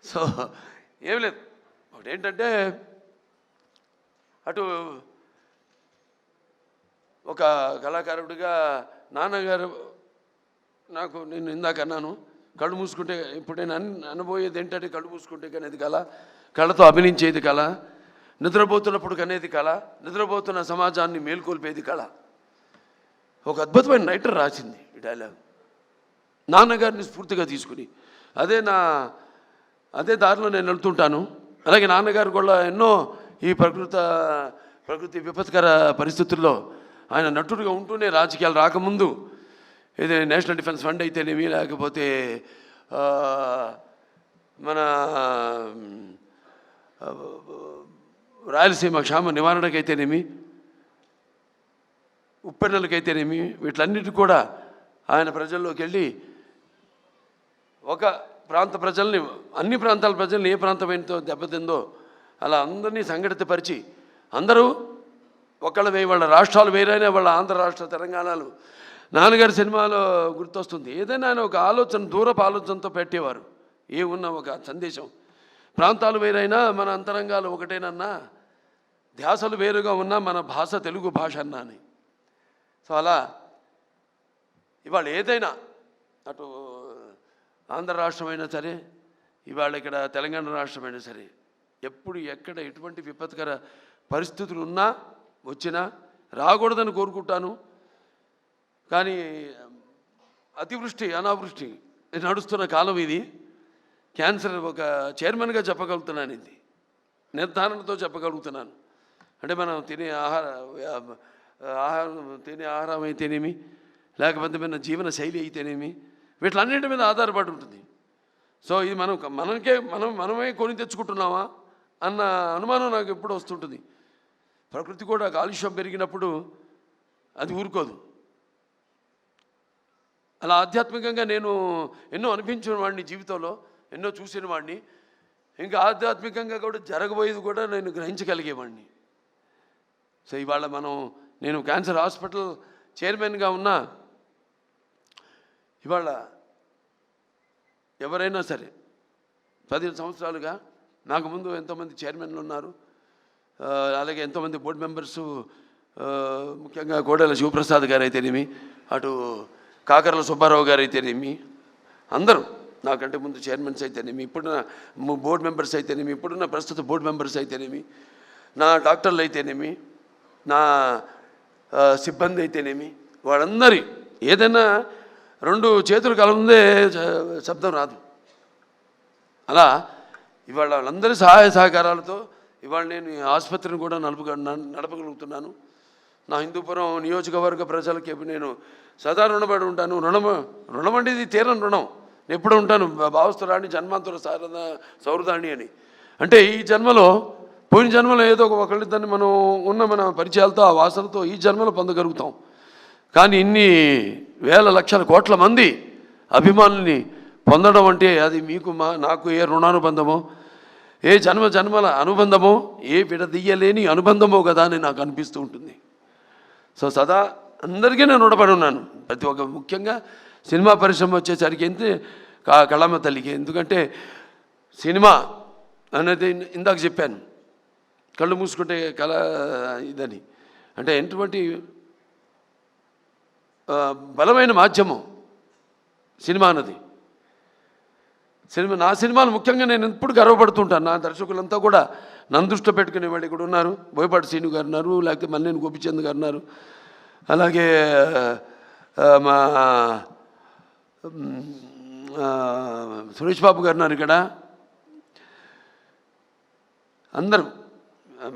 So ఏం లేదు, ఒకటేంటంటే అటు ఒక కళాకారుడిగా నాన్నగారు నాకు, నేను ఇందాక అన్నాను, కళ్ళు మూసుకుంటే ఇప్పుడు నేను అనబోయేది ఏంటంటే కళ్ళు మూసుకుంటే కనేది కళ, కళతో అభినయించేది కళ, నిద్రపోతున్నప్పుడు కనేది కళ, నిద్రపోతున్న సమాజాన్ని మేల్కొల్పేది కళ. ఒక అద్భుతమైన రైటర్ రాసింది ఈ డైలాగ్, నాన్నగారిని స్ఫూర్తిగా తీసుకుని. అదే దారిలో నేను వెళ్తుంటాను. అలాగే నాన్నగారు కూడా ఎన్నో ఈ ప్రకృతి విపత్కర పరిస్థితుల్లో ఆయన నటుడిగా ఉంటూనే, రాజకీయాలు రాకముందు ఇది నేషనల్ డిఫెన్స్ ఫండ్ అయితేనేమి, లేకపోతే మన రాయలసీమ క్షామ నివారణకైతేనేమి, ఉప్పెన్నెలకైతేనేమి, వీటిలన్నిటి కూడా ఆయన ప్రజల్లోకి వెళ్ళి ఒక ప్రాంత ప్రజల్ని, అన్ని ప్రాంతాల ప్రజల్ని ఏ ప్రాంతమైనతో దెబ్బతిందో అలా అందరినీ సంఘటితపరిచి, అందరూ ఒకళ్ళ వాళ్ళ రాష్ట్రాలు వేరైనా వాళ్ళ ఆంధ్ర రాష్ట్ర తెలంగాణలు నాన్నగారి సినిమాలో గుర్తొస్తుంది. ఏదైనా ఆయన ఒక ఆలోచన, దూరపు ఆలోచనతో పెట్టేవారు. ఉన్న ఒక సందేశం, ప్రాంతాలు వేరైనా మన అంతరంగాలు ఒకటేనన్నా, ధ్యాసలు వేరుగా ఉన్నా మన భాష తెలుగు భాష అన్నా అని. సో అలా ఇవాళ ఏదైనా అటు ఆంధ్ర రాష్ట్రమైనా సరే, ఇవాళ ఇక్కడ తెలంగాణ రాష్ట్రమైనా సరే, ఎప్పుడు ఎక్కడ ఎటువంటి విపత్కర పరిస్థితులు ఉన్నా వచ్చినా రాకూడదని కోరుకుంటాను. కానీ అతివృష్టి అనావృష్టి నడుస్తున్న కాలం ఇది. క్యాన్సర్ ఒక చైర్మన్గా చెప్పగలుగుతున్నాను, ఇది నిర్ధారణతో చెప్పగలుగుతున్నాను. అంటే మనం తినే ఆహారం అయితేనేమి, లేకపోతే మన జీవన శైలి అయితేనేమి, వీటిలన్నింటి మీద ఆధారపడి ఉంటుంది. సో ఇది మనమే కొని తెచ్చుకుంటున్నామా అన్న అనుమానం నాకు ఎప్పుడు వస్తుంటుంది. ప్రకృతి కూడా కాలుష్యం పెరిగినప్పుడు అది ఊరుకోదు. అలా ఆధ్యాత్మికంగా నేను ఎన్నో అనిపించిన వాడిని జీవితంలో, ఎన్నో చూసిన వాడిని. ఇంకా ఆధ్యాత్మికంగా కూడా జరగబోయేది కూడా నేను గ్రహించగలిగేవాడిని. సో ఇవాళ నేను క్యాన్సర్ హాస్పిటల్ చైర్మన్గా ఉన్నా, ఇవాళ ఎవరైనా సరే 15 సంవత్సరాలుగా నాకు ముందు ఎంతోమంది చైర్మన్లు ఉన్నారు, అలాగే ఎంతోమంది బోర్డు మెంబర్సు, ముఖ్యంగా కోడెల శివప్రసాద్ గారు అయితేనేమి, అటు కాకర్ల సుబ్బారావు గారు అయితేనేమి, అందరూ నాకంటే ముందు చైర్మన్స్ అయితేనేమి, ఇప్పుడున్న బోర్డు మెంబర్స్ అయితేనేమి, ఇప్పుడున్న ప్రస్తుత బోర్డు మెంబర్స్ అయితేనేమి, నా డాక్టర్లు అయితేనేమి, నా సిబ్బంది అయితేనేమి, వాళ్ళందరి ఏదైనా 2 చేతులు కలముందే శబ్దం రాదు. అలా ఇవాళ వాళ్ళందరి సహాయ సహకారాలతో ఇవాళ నేను ఈ ఆసుపత్రిని కూడా నడపగలుగుతున్నాను. నా హిందూపురం నియోజకవర్గ ప్రజలకి నేను సదా రుణపడి ఉంటాను. రుణం అంటే ఇది తీరని రుణం. నేను ఎప్పుడు ఉంటాను, భావస్తురాణి జన్మాంతుల సౌరదాణి అని. అంటే ఈ జన్మలో, పోయిన జన్మలో ఏదో ఒకళ్ళిద్దరిని మన పరిచయాలతో, ఆ వాసనతో ఈ జన్మలో పొందగలుగుతాం. కానీ ఇన్ని వేల లక్షల కోట్ల మంది అభిమానుల్ని పొందడం అంటే అది నాకు ఏ రుణానుబంధమో, ఏ జన్మల అనుబంధమో, ఏ విడదీయలేని అనుబంధమో కదా అని నాకు అనిపిస్తూ ఉంటుంది. సో సదా అందరికీ నేను రుణపడి ఉన్నాను. ప్రతి ఒక్క, ముఖ్యంగా సినిమా పరిశ్రమ వచ్చేసరికి అయితే కళమ్మ తల్లికి. ఎందుకంటే సినిమా అనేది ఇందాక చెప్పాను, కళ్ళు మూసుకుంటే కళ ఇదని. అంటే ఎటువంటి బలమైన మాధ్యమం సినిమా అన్నది. నా సినిమాలు ముఖ్యంగా నేను ఎప్పుడు గర్వపడుతుంటాను. నా దర్శకులంతా కూడా నన్ను దృష్టిలో పెట్టుకునే వాళ్ళు ఇక్కడ ఉన్నారు. బోయపాటి శ్రీను గారు ఉన్నారు, లేకపోతే మల్లేని గోపిచంద్ గారు ఉన్నారు, అలాగే మా సురేష్ బాబు గారు ఉన్నారు ఇక్కడ. అందరూ,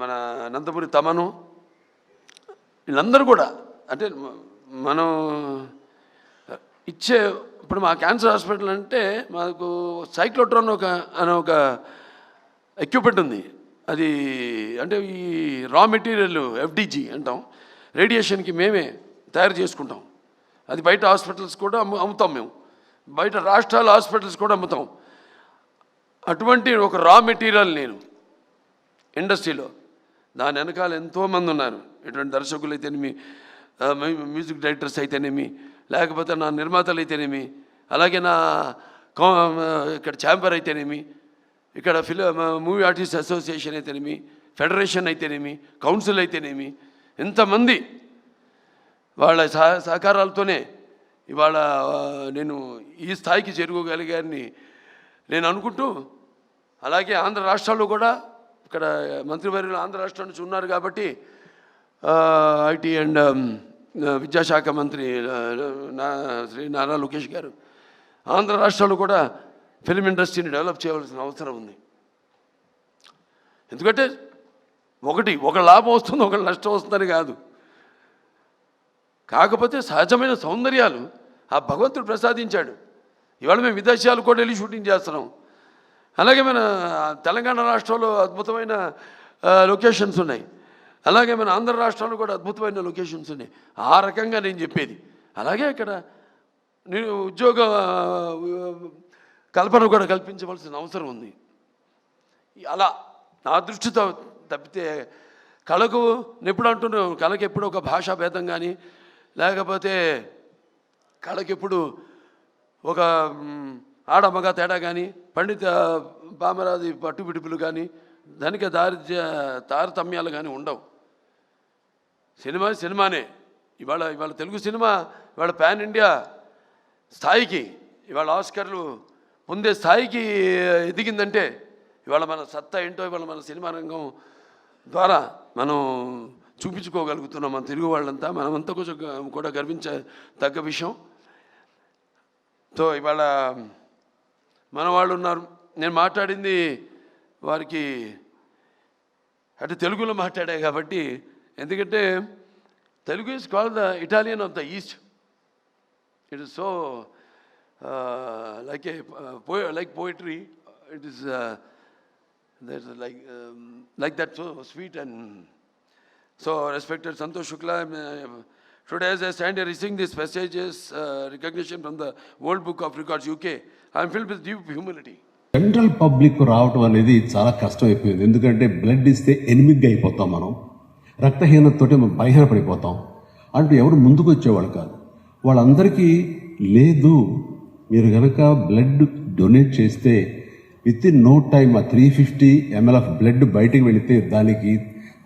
మన నందమూరి తమను, వీళ్ళందరూ కూడా. అంటే మనం ఇచ్చే, ఇప్పుడు మా క్యాన్సర్ హాస్పిటల్ అంటే మాకు సైక్లోట్రాన్ అనే ఒక ఎక్విప్మెంట్ ఉంది. అది అంటే ఈ రా మెటీరియల్ FDG అంటాం, రేడియేషన్కి మేమే తయారు చేసుకుంటాం. అది బయట హాస్పిటల్స్ కూడా అమ్ముతాం మేము, బయట రాష్ట్రాల హాస్పిటల్స్ కూడా అమ్ముతాం. అటువంటి ఒక రా మెటీరియల్ నేను ఇండస్ట్రీలో, దాని వెనకాల ఎంతోమంది ఉన్నారు. ఎటువంటి దర్శకులు అయితేనేమి, మ్యూజిక్ డైరెక్టర్స్ అయితేనేమి, లేకపోతే నా నిర్మాతలు అయితేనేమి, అలాగే నా ఇక్కడ ఛాంబర్ అయితేనేమి, ఇక్కడ మూవీ ఆర్టిస్ట్ అసోసియేషన్ అయితేనేమి, ఫెడరేషన్ అయితేనేమి, కౌన్సిల్ అయితేనేమి, ఎంతమంది వాళ్ళ సహకారాలతోనే ఇవాళ నేను ఈ స్థాయికి చేరుకోగలిగానని నేను అనుకుంటూ, అలాగే ఆంధ్ర రాష్ట్రాల్లో కూడా ఇక్కడ మంత్రివర్యులు ఆంధ్ర రాష్ట్రం నుంచి ఉన్నారు కాబట్టి ఐటీ అండ్ విద్యాశాఖ మంత్రి శ్రీ నారా లోకేష్ గారు ఆంధ్ర రాష్ట్రాల్లో కూడా ఫిలిం ఇండస్ట్రీని డెవలప్ చేయవలసిన అవసరం ఉంది. ఎందుకంటే ఒక లాభం వస్తుంది, ఒకటి నష్టం వస్తుందని కాదు. కాకపోతే సహజమైన సౌందర్యాలు ఆ భగవంతుడు ప్రసాదించాడు. ఇవాళ మేము విదేశాలు కూడా వెళ్ళి షూటింగ్ చేస్తున్నాం. అలాగే మన తెలంగాణ రాష్ట్రంలో అద్భుతమైన లొకేషన్స్ ఉన్నాయి, అలాగే మన ఆంధ్ర రాష్ట్రంలో కూడా అద్భుతమైన లొకేషన్స్ ఉన్నాయి. ఆ రకంగా నేను చెప్పేది. అలాగే ఇక్కడ నేను ఉద్యోగ కల్పన కూడా కల్పించవలసిన అవసరం ఉంది. అలా నా దృష్టితో తప్పితే కళకు ఎప్పుడు అంటున్నాను, కళకి ఎప్పుడు ఒక భాషా భేదం కానీ, లేకపోతే కళకెప్పుడు ఒక ఆడమగ తేడా కానీ, పండిత పామరాది పట్టుబిడుపులు కానీ, ధనిక తారతమ్యాలు కానీ ఉండవు. సినిమానే. ఇవాళ తెలుగు సినిమా ఇవాళ పాన్ ఇండియా స్థాయికి, ఇవాళ ఆస్కర్లు పొందే స్థాయికి ఎదిగిందంటే ఇవాళ మన సత్తా ఏంటో ఇవాళ మన సినిమా రంగం ద్వారా మనం చూపించుకోగలుగుతున్నాం. మన తెలుగు వాళ్ళంతా మనమంతా కొంచెం కూడా గర్వించదగ్గ విషయం. సో ఇవాళ మన వాళ్ళు ఉన్నారు. నేను మాట్లాడింది వారికి అంటే తెలుగులో మాట్లాడే కాబట్టి, ఎందుకంటే Telugu is called the Italian of the east. It is so like poetry. It is there's like that, so sweet. And so respected Santosh Shukla, today as I stand here receiving these passages recognition from the World Book of Records UK, I am filled with deep humility. General public రావటం అనేది చాలా కష్టం అయిపోయింది. ఎందుకంటే blood ఇస్తే ఎనిమిదిగా అయిపోతాం, మనం రక్తహీనతతోటి మనం భయపడిపోతాం. అంటూ ఎవరు ముందుకు వచ్చేవాళ్ళు కాదు. వాళ్ళందరికీ లేదు, మీరు కనుక బ్లడ్ డొనేట్ చేస్తే విత్ ఇన్ నో టైమ్ ఆ 350 ml ఆఫ్ బ్లడ్ బయటికి వెళితే దానికి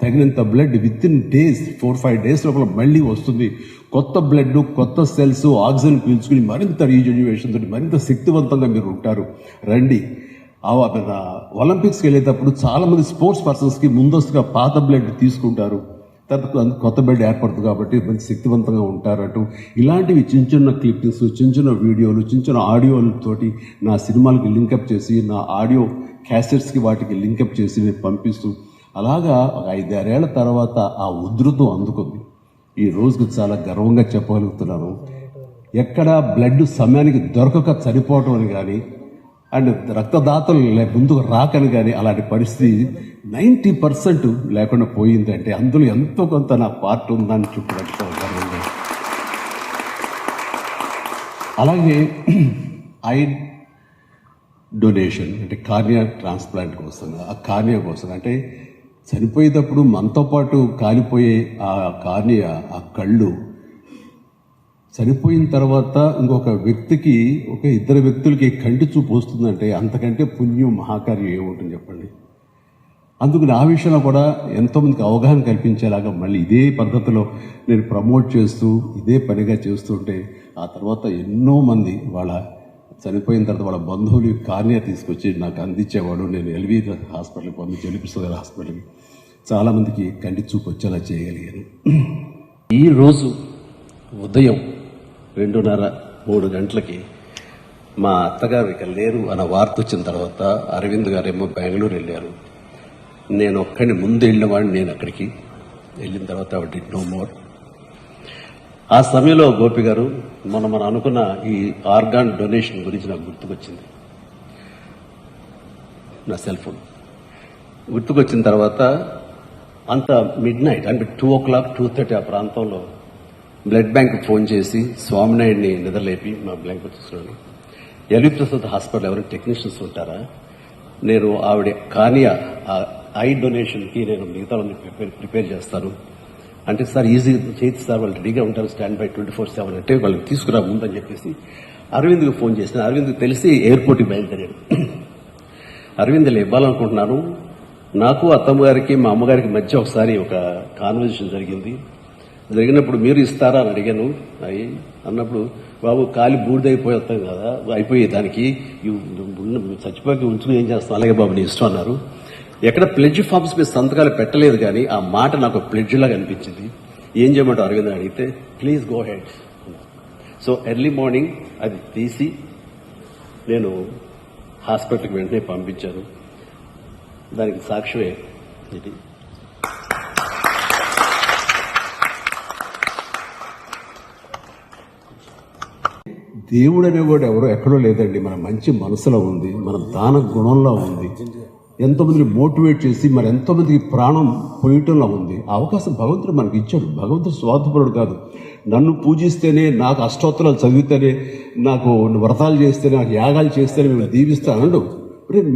తగినంత blood with in days 4-5 days లోపల మళ్ళీ వస్తుంది. కొత్త బ్లడ్, కొత్త సెల్స్ ఆక్సిజన్ పీల్చుకుని మరింత రీజన్యువేషన్ తోటి మరింత శక్తివంతంగా మీరు ఉంటారు. రండి. ఒలింపిక్స్కి వెళ్ళేటప్పుడు చాలామంది స్పోర్ట్స్ పర్సన్స్కి ముందస్తుగా పాత బ్లడ్ తీసుకుంటారు, తర్వాత కొత్త బ్లడ్ ఏర్పడుతుంది కాబట్టి మంచి శక్తివంతంగా ఉంటారట. ఇలాంటివి చిన్న చిన్న క్లిప్పింగ్స్, చిన్న చిన్న వీడియోలు, చిన్న చిన్న ఆడియోలతోటి నా సినిమాలకి లింకప్ చేసి, నా ఆడియో క్యాసెట్స్కి వాటికి లింకప్ చేసి నేను పంపిస్తూ, అలాగా 5-6 ఏళ్ల తర్వాత ఆ ఉధృతం అందుకుంది. ఈ రోజుకి చాలా గర్వంగా చెప్పగలుగుతున్నాను. ఎక్కడ బ్లడ్ సమయానికి దొరకక చనిపోవటం అని కానీ, అండ్ రక్తదాతలు ముందుకు రాకని కానీ అలాంటి పరిస్థితి 90% లేకుండా పోయిందంటే అందులో ఎంతో కొంత నా పార్ట్ ఉందని చూపెట్టుకోగలను. అలాగే ఐ డొనేషన్ అంటే కార్నియా ట్రాన్స్ప్లాంట్ కోసం, ఆ కార్నియా కోసం అంటే చనిపోయేటప్పుడు మనతో పాటు కాలిపోయే ఆ కార్నియా, ఆ కళ్ళు చనిపోయిన తర్వాత ఇంకొక వ్యక్తికి, ఒక ఇద్దరు వ్యక్తులకి కంటి చూపు వస్తుందంటే అంతకంటే పుణ్యం మహాకార్యం ఏముంటుంది చెప్పండి. అందుకు నా విషయంలో కూడా ఎంతోమందికి అవగాహన కల్పించేలాగా మళ్ళీ ఇదే పద్ధతిలో నేను ప్రమోట్ చేస్తూ ఇదే పనిగా చేస్తుంటే, ఆ తర్వాత ఎన్నో మంది వాళ్ళ చనిపోయిన తర్వాత వాళ్ళ బంధువులు కార్నియా తీసుకొచ్చి నాకు అందించేవాడు. నేను ఎల్వి హాస్పిటల్కి పంపించి, ఎల్వి హాస్పిటల్కి చాలామందికి కంటి చూపు వచ్చేలా చేయగలిగాను. ఈరోజు ఉదయం 2:30-3 గంటలకి మా అత్తగారు ఇక లేరు అన్న వార్త వచ్చిన తర్వాత అరవింద్ గారేమో బెంగళూరు వెళ్ళారు. నేను ఒక్కడిని ముందు వెళ్ళినవాడిని. నేను అక్కడికి వెళ్ళిన తర్వాత ఆవిడ డిడ్ నో మోర్. ఆ సమయంలో గోపి గారు మనం అనుకున్న ఈ ఆర్గాన్ డొనేషన్ గురించి నాకు గుర్తుకొచ్చింది. నా సెల్ ఫోన్ గుర్తుకొచ్చిన తర్వాత అంత మిడ్-నైట్ అంటే 2:00-2:30 ఆ ప్రాంతంలో బ్లడ్ బ్యాంక్ ఫోన్ చేసి స్వామినాయుడిని నిద్రలేపి మా బ్యాంక్ తీసుకున్నాను. ఎల్వి ప్రసాద్ హాస్పిటల్ ఎవరైనా టెక్నీషియన్స్ ఉంటారా, నేను ఆవిడ కార్నియా ఐ డొనేషన్కి నేను మిగతా ప్రిపేర్ చేస్తాను అంటే, సార్ ఈజీ చేతి సార్, వాళ్ళు రెడీగా ఉంటారు, స్టాండ్ బై 24/7 అంటే వాళ్ళని తీసుకురా ముందని చెప్పేసి అరవింద్కి ఫోన్ చేసిన. అరవింద్కి తెలిసి ఎయిర్పోర్ట్కి బయలుదేరాడు. అరవింద్లో ఇవ్వాలనుకుంటున్నాను, నాకు అత్తమ్మ గారికి మా అమ్మగారికి మధ్య ఒకసారి ఒక కాన్వర్జేషన్ జరిగినప్పుడు మీరు ఇస్తారా అని అడిగాను. అన్నప్పుడు బాబు కాలి బూడిదైపోతాం కదా, అయిపోయే దానికి చచ్చిపోయి ఉంచుకుని ఏం చేస్తాం, అలాగే బాబు నీ ఇష్టం అన్నారు. ఎక్కడ ప్లెడ్జ్ ఫామ్స్ మీద సంతకాలు పెట్టలేదు, కానీ ఆ మాట నాకు ప్లెడ్జ్ లాగా అనిపించింది. ఏం చేయమంటావు అరవింద్ అడిగితే please go head. So early morning అది తీసి నేను హాస్పిటల్కి వెంటనే పంపించాను. దానికి సాక్ష్యమే ఇది. దేవుడు అనేవాడు ఎవరో ఎక్కడో లేదండి, మన మంచి మనసులో ఉంది, మన దాన గుణంలో ఉంది, ఎంతోమందిని మోటివేట్ చేసి మరి ఎంతోమందికి ప్రాణం పోయటంలో ఉంది. ఆ అవకాశం భగవంతుడు మనకి ఇచ్చాడు. భగవంతుడు స్వార్థపరుడు కాదు. నన్ను పూజిస్తేనే, నాకు అష్టోత్తరాలు చదివితేనే, నాకు వ్రతాలు చేస్తేనే, నాకు యాగాలు చేస్తేనే మేము దీవిస్తాను.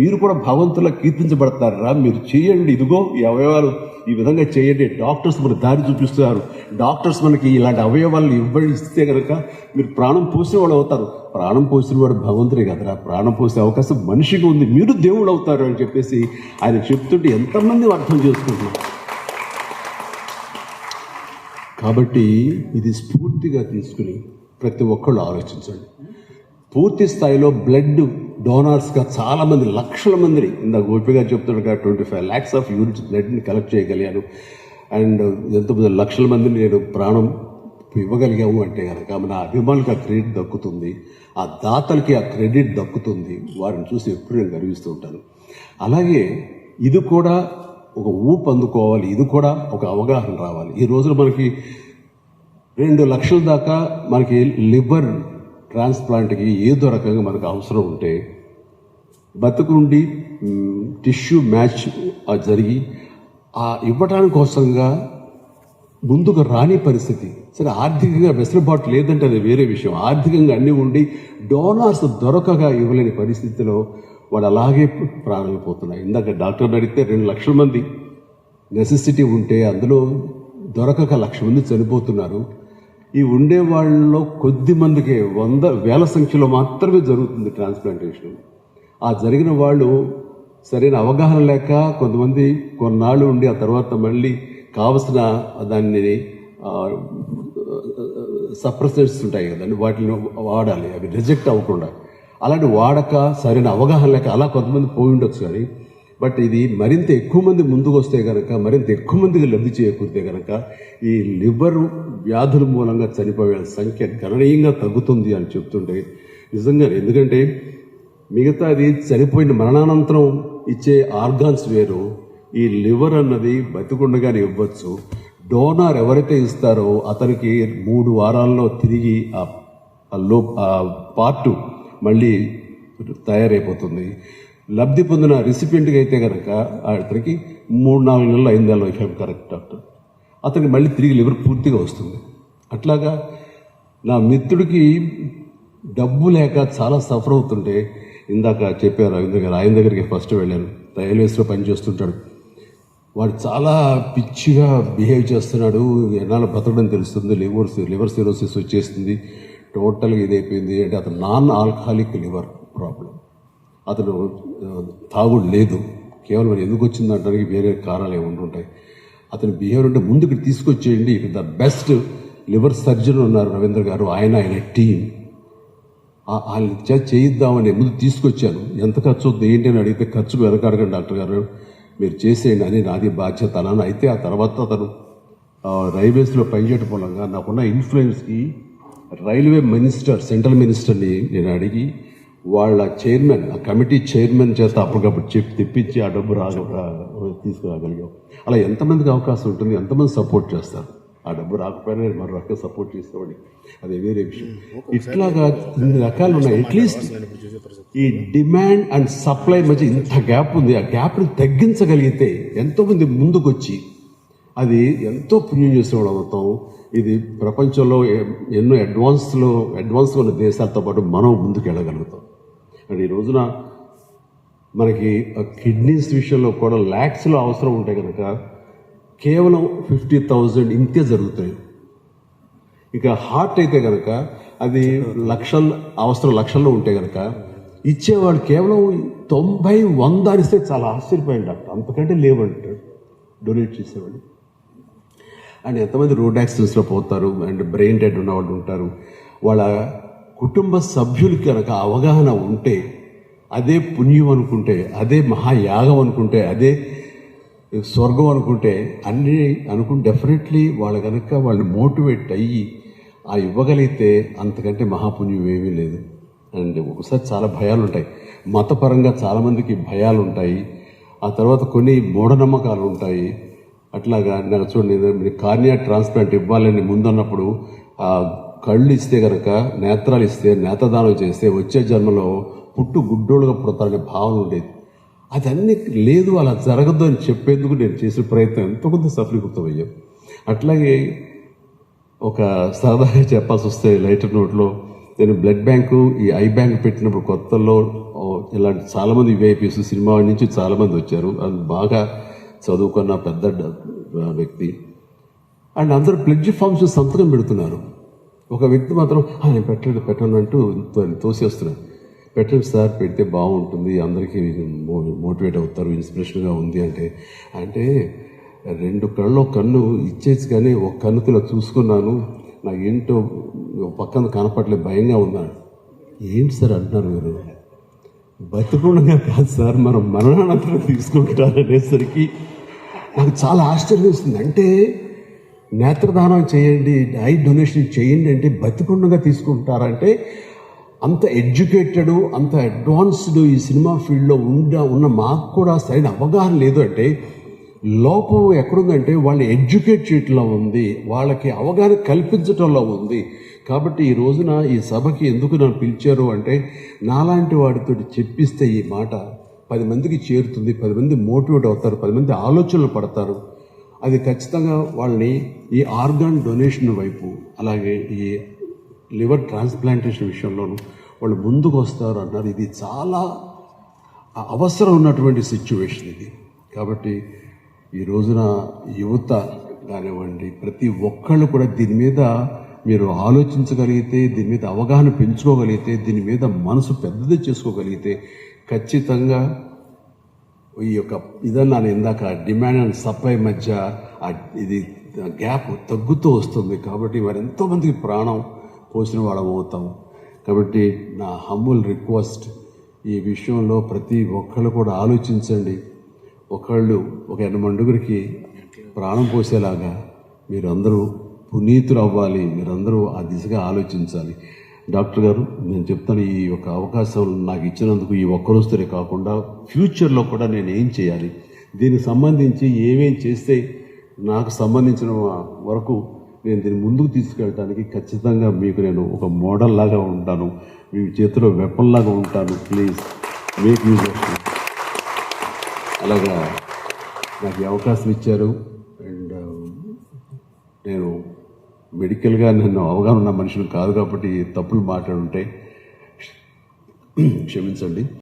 మీరు కూడా భగవంతులా కీర్తించబడతారా? మీరు చేయండి, ఇదిగో ఈ అవయవాలు ఈ విధంగా చేయండి. డాక్టర్స్ మనకు దారి చూపిస్తున్నారు. డాక్టర్స్ మనకి ఇలాంటి అవయవాలను ఇస్తే కనుక మీరు ప్రాణం పోసిన వాడు అవుతారు. ప్రాణం పోసిన వాడు భగవంతుడే కదరా, ప్రాణం పోసే అవకాశం మనిషికి ఉంది, మీరు దేవుడు అవుతారు అని చెప్పేసి ఆయన చెప్తుంటే ఎంతమంది అర్థం చేసుకుంటున్నారు. కాబట్టి ఇది స్ఫూర్తిగా తీసుకుని ప్రతి ఒక్కళ్ళు ఆలోచించండి. పూర్తి స్థాయిలో బ్లడ్ డోనార్స్గా చాలామంది, లక్షల మందిని, ఇందాక గోపిగా చెప్తున్నట్టుగా 25 lakhs ఆఫ్ యూనిట్స్ బ్లడ్ని కలెక్ట్ చేయగలిగాను. అండ్ ఎంతమంది లక్షల మందిని నేను ప్రాణం ఇవ్వగలిగాము అంటే కనుక మన అభిమానులకు ఆ క్రెడిట్ దక్కుతుంది, ఆ దాతలకి ఆ క్రెడిట్ దక్కుతుంది. వారిని చూసి ఎప్పుడు నేను గర్విస్తూ ఉంటాను. అలాగే ఇది కూడా ఒక ఊపు అందుకోవాలి, ఇది కూడా ఒక అవగాహన రావాలి. ఈ రోజున మనకి 2 లక్షల దాకా మనకి లివర్ ట్రాన్స్ప్లాంట్కి ఏదో రకంగా మనకు అవసరం ఉంటే బతుకుండి టిష్యూ మ్యాచ్ జరిగి ఆ ఇవ్వటానికి కోసంగా ముందుకు రాని పరిస్థితి. సరే, ఆర్థికంగా వెసులుబాటు లేదంటే అది వేరే విషయం. ఆర్థికంగా అన్నీ ఉండి డోనార్స్ దొరకగా ఇవ్వలేని పరిస్థితిలో వాడు అలాగే ప్రాణాలు పోతున్నాయి. ఇందాక డాక్టర్ని అడిగితే 2 లక్షల మంది నెసెసిటీ ఉంటే అందులో దొరకక 1,00,000 మంది చనిపోతున్నారు. ఈ ఉండే వాళ్ళలో కొద్ది మందికి 100,000 సంఖ్యలో మాత్రమే జరుగుతుంది ట్రాన్స్ప్లాంటేషన్. ఆ జరిగిన వాళ్ళు సరైన అవగాహన లేక కొంతమంది కొన్నాళ్ళు ఉండి ఆ తర్వాత మళ్ళీ కావలసిన దాన్ని సప్రెసెంట్స్ ఉంటాయి కదండి, వాటిని వాడాలి, అవి రిజెక్ట్ అవ్వకుండా. అలాంటి వాడక సరైన అవగాహన లేక అలా కొంతమంది పోయి ఉండొచ్చు. కానీ బట్ ఇది మరింత ఎక్కువ మంది ముందుకు వస్తే కనుక, మరింత ఎక్కువ మందికి లబ్ధి చేకూరితే కనుక ఈ లివర్ వ్యాధుల మూలంగా చనిపోయే సంఖ్య గణనీయంగా తగ్గుతుంది అని చెప్తుంటే నిజంగా. ఎందుకంటే మిగతాది చనిపోయిన మరణానంతరం ఇచ్చే ఆర్గాన్స్ వేరు, ఈ లివర్ అన్నది బతికుండగానే ఇవ్వచ్చు. డోనార్ ఎవరైతే ఇస్తారో అతనికి 3 వారాల్లో తిరిగి ఆ పార్టు మళ్ళీ తయారైపోతుంది. లబ్ధి పొందిన రిసిపియంట్కి అయితే కనుక అతనికి 3-4 నెలలు 5 నెలలు ఇఫ్ కరెక్ట్ డాక్టర్, అతనికి మళ్ళీ తిరిగి లివర్ పూర్తిగా వస్తుంది. అట్లాగా నా మిత్రుడికి డబ్బు లేక చాలా సఫర్ అవుతుంటే ఇందాక చెప్పారు రవీంద్ర గారు, ఆయన దగ్గరికి ఫస్ట్ వెళ్ళాను. రైల్వేస్లో పనిచేస్తుంటాడు. వాడు చాలా పిచ్చిగా బిహేవ్ చేస్తున్నాడు. ఎన్నాళ్ళు బ్రతకడం తెలుస్తుంది, లివర్ సిరోసిస్ వచ్చేస్తుంది, టోటల్గా ఇదైపోయింది. అంటే అతను నాన్ ఆల్కహాలిక్ లివర్ ప్రాబ్లం. అతను తాగుడు లేదు, కేవలం ఎందుకు వచ్చిందంటానికి వేరే కారణాలు ఏమి ఉంటుంటాయి. అతని బిహేవియర్ అంటే ముందుకు తీసుకొచ్చేయండి. ఇక్కడ ద బెస్ట్ లివర్ సర్జన్ ఉన్నారు రవీంద్ర గారు, ఆయన టీం, ఆయన చేయిద్దామని ముందు తీసుకొచ్చాను. ఎంత ఖర్చు అవుతుంది ఏంటి అని అడిగితే ఖర్చుకు వెనకాడకండి డాక్టర్ గారు, మీరు చేసేయండి అని నాది బాధ్యత అని. అయితే ఆ తర్వాత అతను రైల్వేస్లో పనిచేయడం మూలంగా నాకున్న ఇన్ఫ్లుయెన్స్కి రైల్వే మినిస్టర్, సెంట్రల్ మినిస్టర్ని నేను అడిగి వాళ్ళ చైర్మన్, ఆ కమిటీ చైర్మన్ చేత అప్పటికప్పుడు చెప్పి తెప్పించి ఆ డబ్బు తీసుకురాగలిగాం. అలా ఎంతమందికి అవకాశం ఉంటుంది, ఎంతమంది సపోర్ట్ చేస్తారు. ఆ డబ్బు రాకపోయినా మరి రకంగా సపోర్ట్ చేసేవాడి, అది వేరే విషయం. ఇట్లాగా ఇన్ని రకాలు ఉన్నాయి. అట్లీస్ట్ ఈ డిమాండ్ అండ్ సప్లై మధ్య ఇంత గ్యాప్ ఉంది. ఆ గ్యాప్ని తగ్గించగలిగితే ఎంతోమంది ముందుకొచ్చి అది ఎంతో పుణ్యం చేసేవాడు అవుతాం. ఇది ప్రపంచంలో ఎన్నో అడ్వాన్స్గా ఉన్న దేశాలతో పాటు మనం ముందుకు వెళ్ళగలుగుతాం. అండ్ ఈ రోజున మనకి కిడ్నీస్ విషయంలో కూడా ల్యాక్స్లో అవసరం ఉంటే కనుక కేవలం 50,000 ఇంతే జరుగుతాయి. ఇక హార్ట్ అయితే కనుక అది అవసరం లక్షల్లో ఉంటే కనుక ఇచ్చేవాళ్ళు కేవలం 90-100 ఇస్తే చాలా ఆశ్చర్యపోయింది డాక్టర్, అంతకంటే లేవంటాడు డొనేట్ చేసేవాళ్ళు. అండ్ ఎంతమంది రోడ్ యాక్సిడెంట్స్లో పోతారు అండ్ బ్రెయిన్ డెడ్ ఉన్న వాళ్ళు ఉంటారు. వాళ్ళ కుటుంబ సభ్యులకి కనుక అవగాహన ఉంటే అదే పుణ్యం అనుకుంటే, అదే మహాయాగం అనుకుంటే, అదే స్వర్గం అనుకుంటే, అన్నీ అనుకుంటే డెఫినెట్లీ వాళ్ళు కనుక వాళ్ళు మోటివేట్ అయ్యి ఆ ఇవ్వగలిగితే అంతకంటే మహాపుణ్యం ఏమీ లేదు. అండ్ ఒకసారి చాలా భయాలు ఉంటాయి, మతపరంగా చాలామందికి భయాలు ఉంటాయి, ఆ తర్వాత కొన్ని మూఢనమ్మకాలు ఉంటాయి. అట్లాగా నాకు చూడండి, మీరు కార్నియా ట్రాన్స్ప్లాంట్ ఇవ్వాలని ముందున్నప్పుడు ఆ కళ్ళు ఇస్తే కనుక, నేత్రాలు ఇస్తే, నేత్రదానం చేస్తే వచ్చే జన్మలో పుట్టు గుడ్డోళ్ళుగా పుడతారనే భావన ఉండేది. అదన్నీ లేదు, అలా జరగదు అని చెప్పేందుకు నేను చేసిన ప్రయత్నం ఎంతో కొంత సఫలీకృతమయ్యాం. అట్లాగే ఒక సరదాగా చెప్పాల్సి వస్తే లైటర్ నోట్లో, నేను బ్లడ్ బ్యాంకు ఈ ఐ బ్యాంక్ పెట్టినప్పుడు కొత్తలో ఇలాంటి చాలామంది విఐపీస్ సినిమా నుంచి చాలామంది వచ్చారు. అది బాగా చదువుకున్న పెద్ద వ్యక్తి. అండ్ అందరూ ప్లెడ్జ్ ఫామ్స్ సంతకం పెడుతున్నారు. ఒక వ్యక్తి మాత్రం నేను పెట్టను అంటూ తోసేస్తున్నాను. పెట్టండి సార్, పెడితే బాగుంటుంది, అందరికీ మోటివేట్ అవుతారు, ఇన్స్పిరేషన్గా ఉంది అంటే 2 కళ్ళు కన్ను ఇచ్చేసి కానీ ఒక కన్నుతో ఇలా చూసుకున్నాను, నాకు ఏంటో పక్కన కనపడలేదు, భయంగా ఉన్నాడు. ఏంటి సార్ అంటున్నారు మీరు? బతుకుండగా కాదు సార్, మనం మరణానంతరం తీసుకుంటారనేసరికి నాకు చాలా ఆశ్చర్యం వేస్తుంది. అంటే నేత్రదానం చేయండి, ఐ డొనేషన్ చేయండి అంటే బతికుండగా తీసుకుంటారంటే అంత ఎడ్యుకేటెడ్, అంత అడ్వాన్స్డ్ ఈ సినిమా ఫీల్డ్లో ఉన్న మాకు కూడా సరైన అవగాహన లేదు. అంటే లోపం ఎక్కడుందంటే వాళ్ళని ఎడ్యుకేట్ చేయటంలో ఉంది, వాళ్ళకి అవగాహన కల్పించటంలో ఉంది. కాబట్టి ఈ రోజున ఈ సభకి ఎందుకు నన్ను పిలిచారు అంటే, నాలాంటి వాడితో చెప్పిస్తే ఈ మాట 10 మందికి చేరుతుంది, 10 మంది మోటివేట్ అవుతారు, 10 మంది ఆలోచనలు పడతారు. అది ఖచ్చితంగా వాళ్ళని ఈ ఆర్గాన్ డొనేషన్ వైపు, అలాగే ఈ లివర్ ట్రాన్స్ప్లాంటేషన్ విషయంలోనూ వాళ్ళు ముందుకు వస్తారు అన్నారు. ఇది చాలా అవసరం ఉన్నటువంటి సిచ్యువేషన్ ఇది. కాబట్టి ఈ రోజున యువత కానివ్వండి, ప్రతి ఒక్కళ్ళు కూడా దీని మీద మీరు ఆలోచించగలిగితే, దీని మీద అవగాహన పెంచుకోగలిగితే, దీని మీద మనసు పెద్దది చేసుకోగలిగితే ఖచ్చితంగా ఈ యొక్క ఇదన్నాను ఇందాక, డిమాండ్ అండ్ సప్లై మధ్య ఇది గ్యాప్ తగ్గుతూ వస్తుంది. కాబట్టి మరి ఎంతోమందికి ప్రాణం పోసిన వాళ్ళం అవుతాం. కాబట్టి నా హంబుల్ రిక్వెస్ట్, ఈ విషయంలో ప్రతి ఒక్కళ్ళు కూడా ఆలోచించండి. ఒకళ్ళు ఒక 8 ప్రాణం పోసేలాగా మీరందరూ పునీతులు అవ్వాలి, మీరందరూ ఆ దిశగా ఆలోచించాలి. డాక్టర్ గారు, నేను చెప్తాను, ఈ యొక్క అవకాశం నాకు ఇచ్చినందుకు ఈ ఒక్కరోజుతోనే కాకుండా ఫ్యూచర్లో కూడా నేను ఏం చేయాలి, దీనికి సంబంధించి ఏమేం చేస్తే నాకు సంబంధించిన వరకు నేను దీన్ని ముందుకు తీసుకెళ్ళడానికి ఖచ్చితంగా మీకు నేను ఒక మోడల్ లాగా ఉంటాను, మీ చేతిలో వెపన్ లాగా ఉంటాను. ప్లీజ్ మేక్ యూజ్ ఆఫ్ మీ. అలాగా నాకు ఈ అవకాశం ఇచ్చారు. అండ్ నేను మెడికల్గా నన్ను అవగాహన ఉన్న మనిషిని కాదు కాబట్టి తప్పులు మాట్లాడుంటే క్షమించండి.